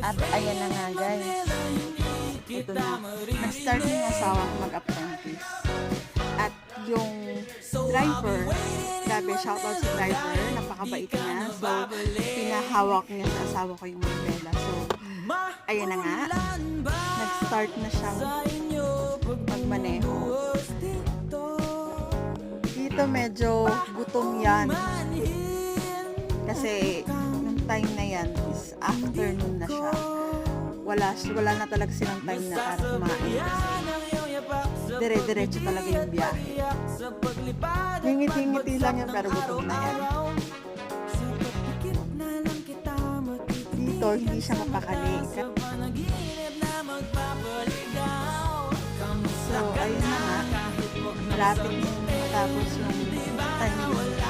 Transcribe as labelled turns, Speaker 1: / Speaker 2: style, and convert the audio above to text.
Speaker 1: At ayan na nga guys, ito na, na-start na yung asawa ko mag-apprentice. At yung driver, grabe, shoutout sa driver, napakabait niya. So, pinahawak niya sa asawa ko yung umbrella. So, ayan na nga, nag-start na siyang magmaneho. Dito medyo gutom yan. Kasi, yung time na yan is afternoon na siya. Wala na talaga silang time na para kumain. Dire-diretso talaga yung biyahe. Ngingiti-ngiti lang yan pero gutom na yan. Dito, hindi siya mapakali. So, ayun na nga. Malapit yung matapos yung time.